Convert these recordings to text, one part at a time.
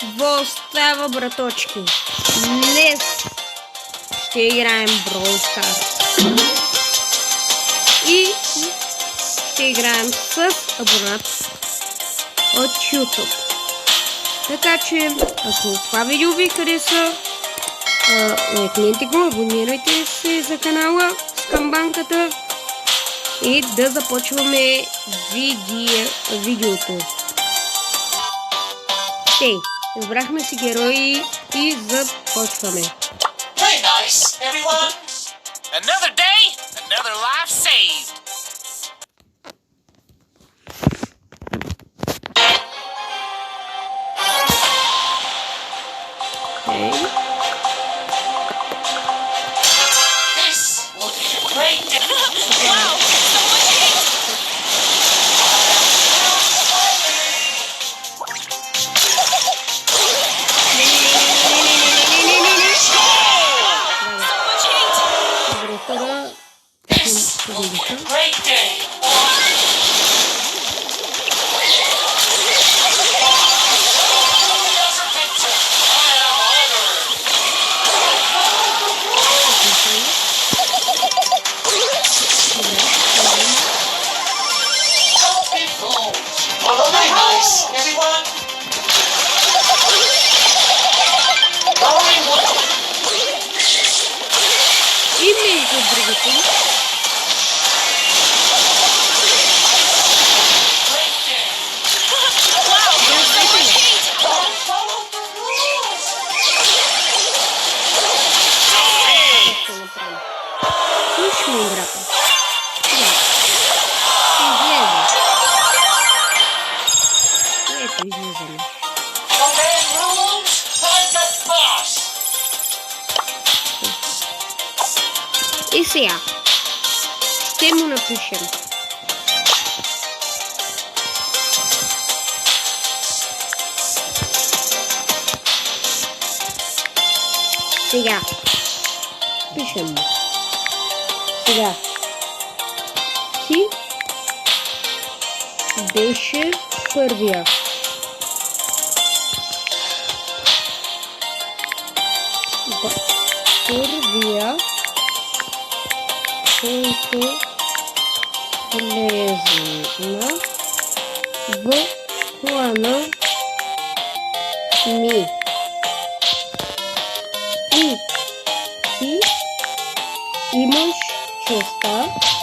Какво става, браточки? Днес ще играем Brawl Stars. И ще играем с абонат от YouTube. Така че, ако това видео ви хареса, лайкнете го, абонирайте се за канала с камбанката и да започваме видеото. Тей, избрахме си герои и започваме. Play nice, everyone. Another day, another life saved. Okay. This will be a great day. Wow! Someone changed! Someone changed! This will be a great day. Follow my house, everyone. Going one. И между другото, Great day. Wow! Someone changed! Don't follow the rules. ще направим. Слушай, играта. Излезе. Ето, излезаме. Obey rules like a boss. И сега ще му напишем. Сега пишем му. Сега ти беше първия. Първия, който влезна в плана ми. И ти имаш честа да ми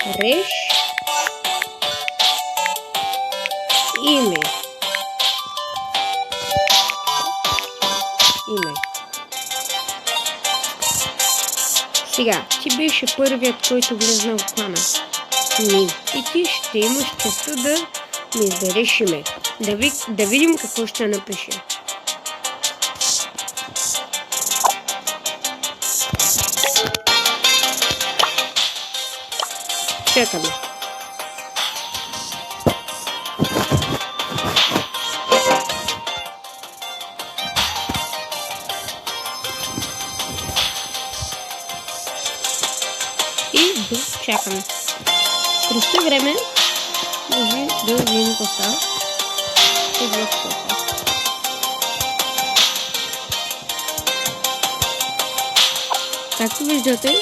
избереш име. Сега, ти беше първият, който влезна в плана ми. И ти ще имаш честа да ми избереш име. Да видим какво ще напише. Чекаме. И чакаме. През това време може да видим какво става. Както виждате,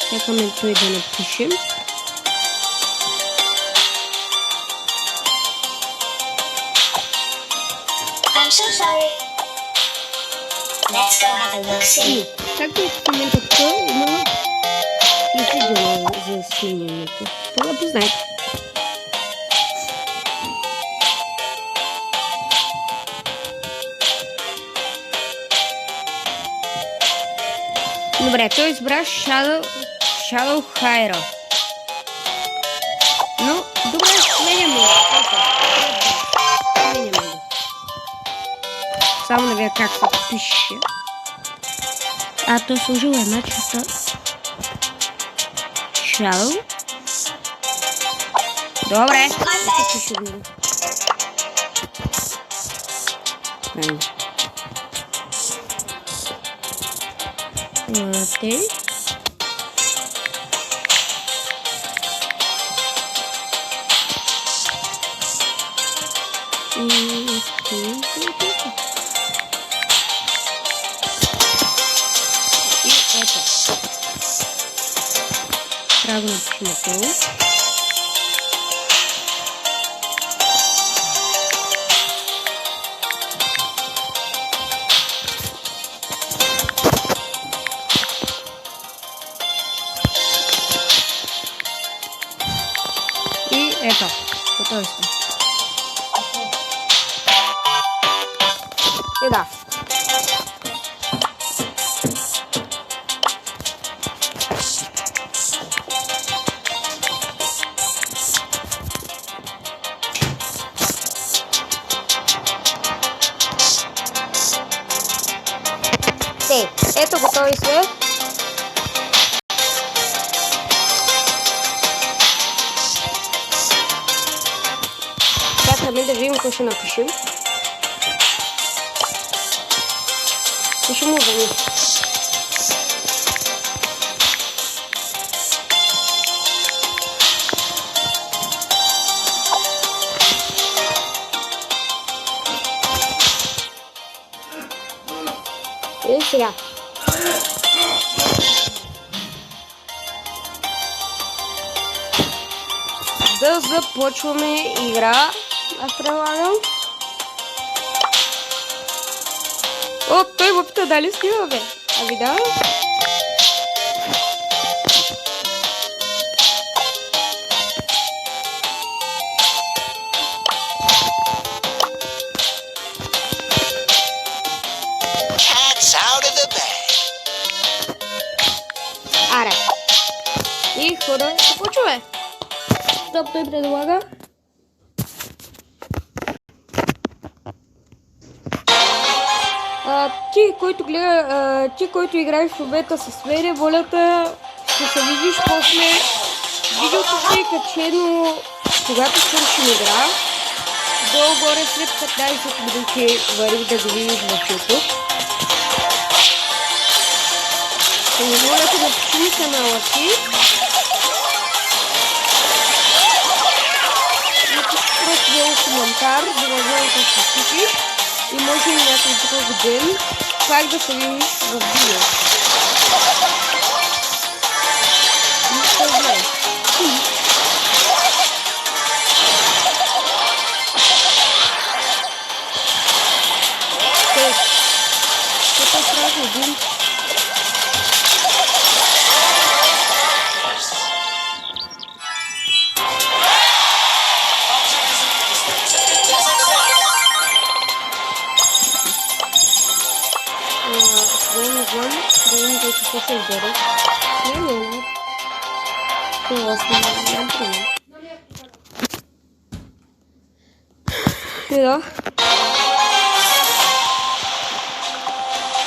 чакаме той да напишем. I'm so sorry. Let's go have a look-see. Както в момента тук има 30 дела за сменянето. Това познайте. Добре, той избра Shadow Hero. Но, добре, сменяме го. Сменяме го. Само да видя как се пише. Той служил една черта. Shadow. Добре. Пише го. Окей. Трябва да напишем това. И ето, готови сме. И да. Ето готови сме. Чакаме да видим какво ще напишем. Пишем новини. И сега. Да започваме игра. Аз предлагам. О, той ме пита дали снима, бе. Ами да. Cat's out of the bag. Аре. И хора, се почва. Стоп, той предлага. Ти, който играеш в момента с мене, волята ще се видиш после. Видеото ще е качено, когато свършим игра. Долу-горе след 15 минути варих да го видиш в YouTube. Ще не моля да почини канала си. Просто дело коментар, да възможно да се случиш. И може и някой друг ден пак да се видиш в видео. Нищо знае. Какво прави един? Да видим който ще се избере. Не. Това основно не. И да.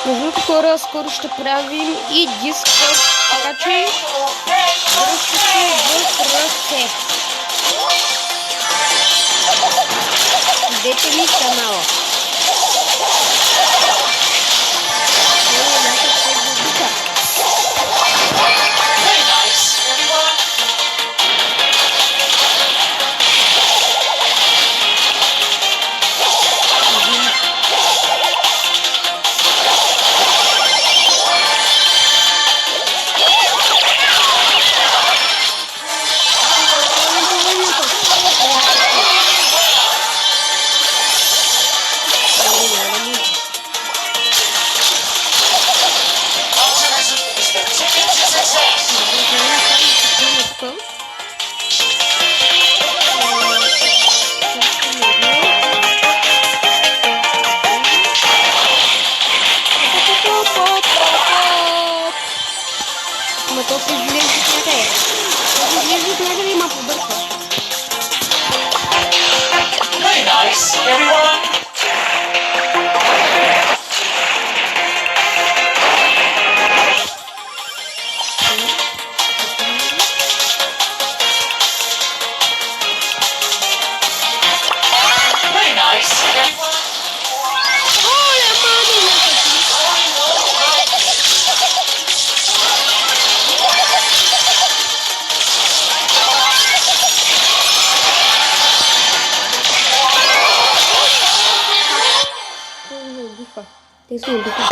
Между другото, хора, скоро ще правим и Discord, така че дръжте в ръце. Идете ми канала. Very nice, everyone. Ама то се излезе някъде. То се излезе някъде има побърка. Very nice, everyone. Very nice, everyone. Оле, мами! Те се убиха.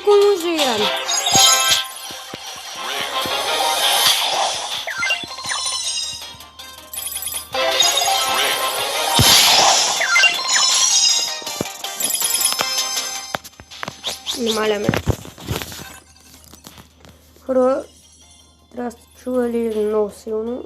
колко може да играем? Намаляме. Хора, трябва да сте чували много силно.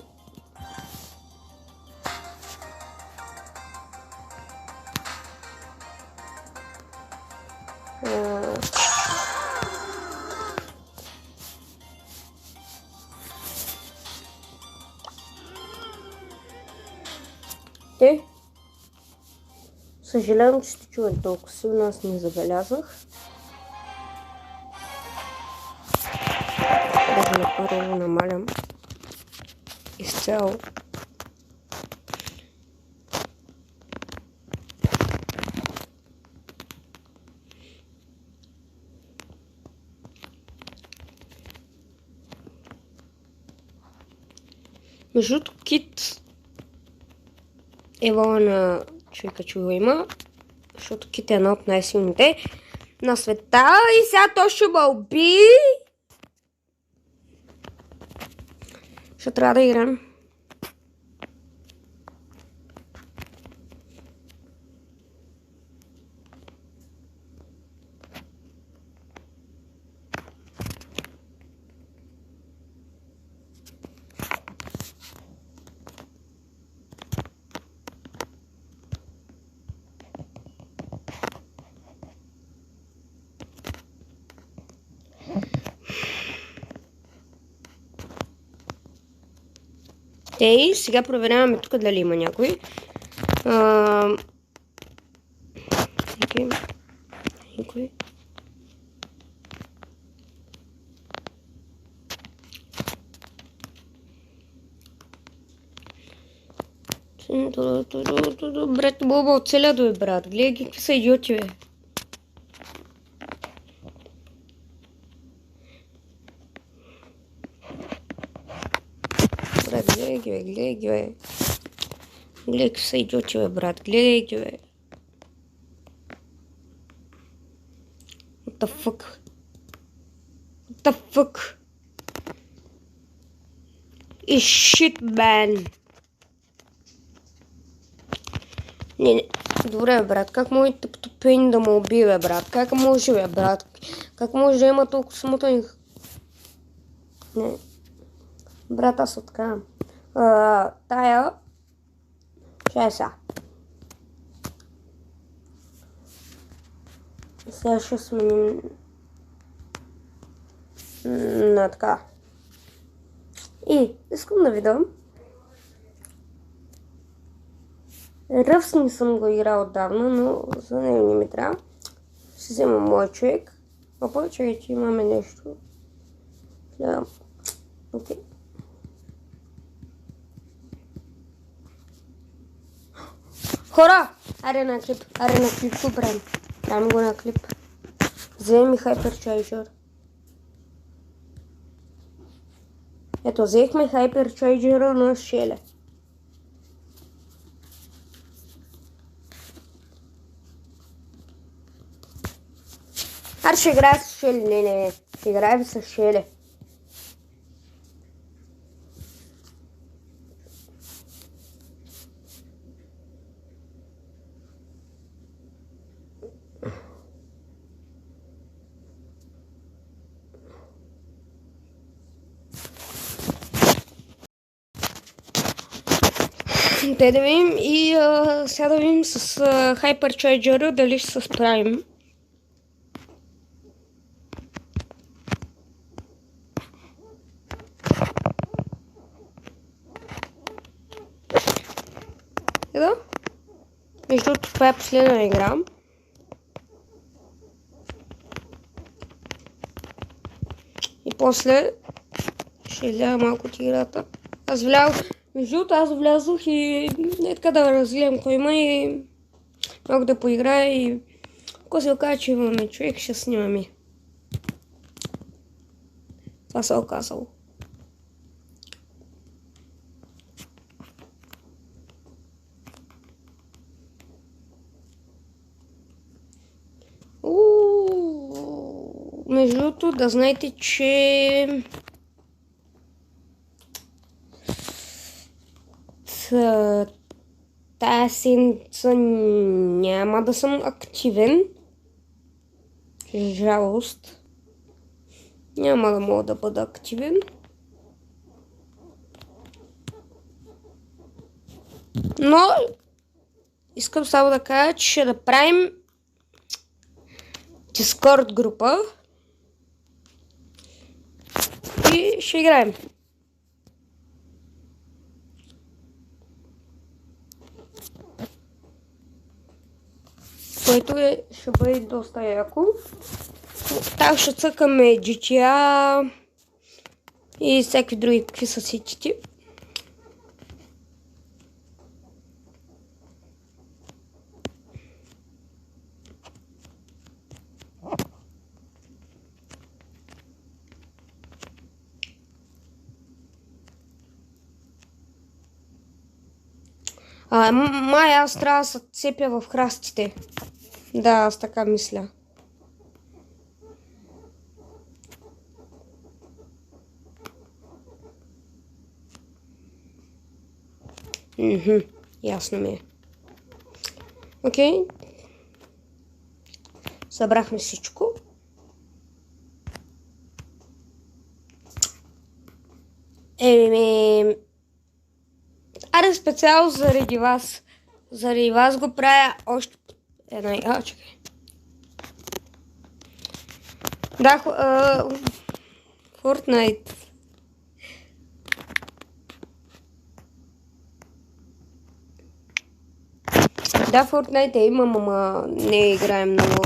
Съжалявам, че сте чували толкова силно, аз не забелязах. Да първо намалям изцяло. Между другото, Кит е вала на човека, че го има, защото Кит е една от най-силните на света и сега то ще ме уби. Ще трябва да играем. Ей, сега проверяваме тук дали има някой. Никой. Брат, Боба оцеля до брат. Гледай какви са идиоти, бе. Брат, гледай ги, бе, гледай ги, бе. Гледай какви са идиоти, бе, брат. Гледай ги, бе. What the fuck? What the fuck? Is shit, man. Не. Добре, брат, как може тъптопен да му убие, бе, брат? Как може, бе, брат? Как може да има толкова смутен? Не. Брат, аз откарам. Тая. Чай сега. Сега ще сменим на така. И искам да ви дам. Ръвс не съм го играл отдавна, но за него не ми трябва. Ще взема мой човек. А повече, че имаме нещо. Гледам. Окей. Хора! Аре на клип, го правим. Правим го на клип. Вземи Hypercharger. Ето, взехме Hypercharger на Шеле. Аре ще играя с Шеле, не. Ще играем с Шеле. Те да видим и сега да видим с Hypercharger дали ще се справим. Ето. Между другото, това е последна игра. И после ще изляга малко от играта. Между другото, аз влязох и не така да разгледам кой има и малко да поиграя и ако се окаже, че имаме човек, ще снимаме. Това се оказало. между другото да знаете, че тая седмица няма да съм активен. Жалост. Няма да мога да бъда активен. Но искам само да кажа, че ще направим Discord група и ще играем. Което ще бъде доста яко. Там ще цъкаме GTA и всякакви други, какви са сетите. Май аз трябва да се цепя в храстите. Да, аз така мисля. Ясно ми е. Окей. Събрахме всичко. Аре специално заради вас. Заради вас го правя още една... чакай. Да, Fortnite. Да, Fortnite имам, ама не играем много.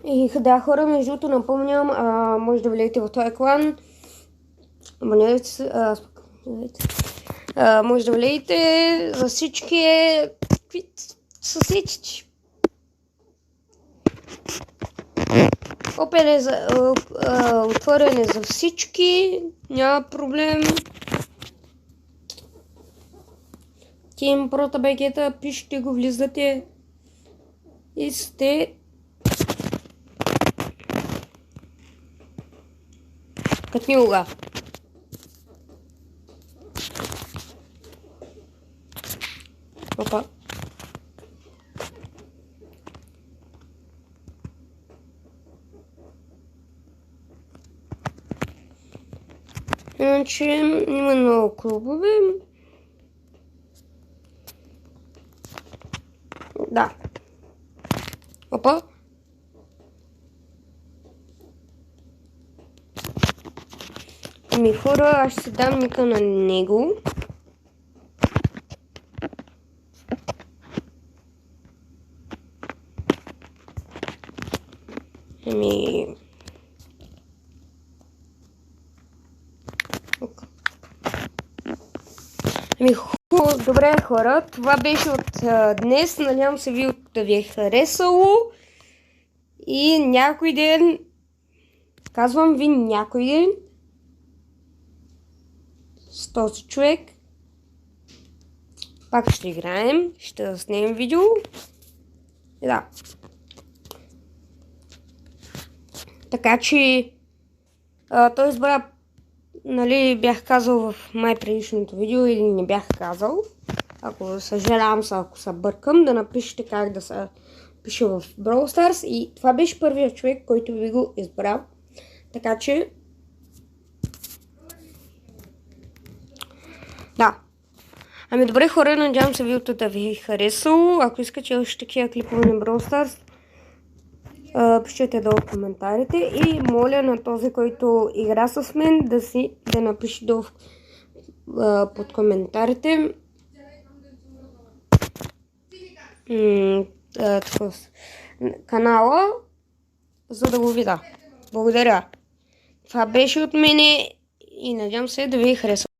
И да, хора, между другото напомням, може да влезете в този клан. Абонирайте се, може да влезете за всички съседите. Отворене за всички, няма проблем. Team ProtaBG, пишете го, влизате и сте като милга. Опа. Иначе има много клубове. Да. Опа. Ами хора, аз ще дам ника на него. Ами... Добре хора, това беше от днес. Надявам се да ви е харесало. И някой ден, казвам ви някой ден, с този човек пак ще играем, ще снимем видео. И да. Така че той избра, нали, бях казал в май предишното видео или не бях казал. Ако съжалявам се, ако се бъркам, да напишете как да се пише в Brawl Stars. И това беше първият човек, който ви го избрал. Така че... Да. Ами добре хора, надявам се видеото да ви е харесало. Ако искате още такива клипове на Brawl Stars, пишете долу в коментарите и моля на този, който игра с мен, да напише долу под коментарите канала за да го видя. Благодаря. Това беше от мене и надявам се да ви е харесало.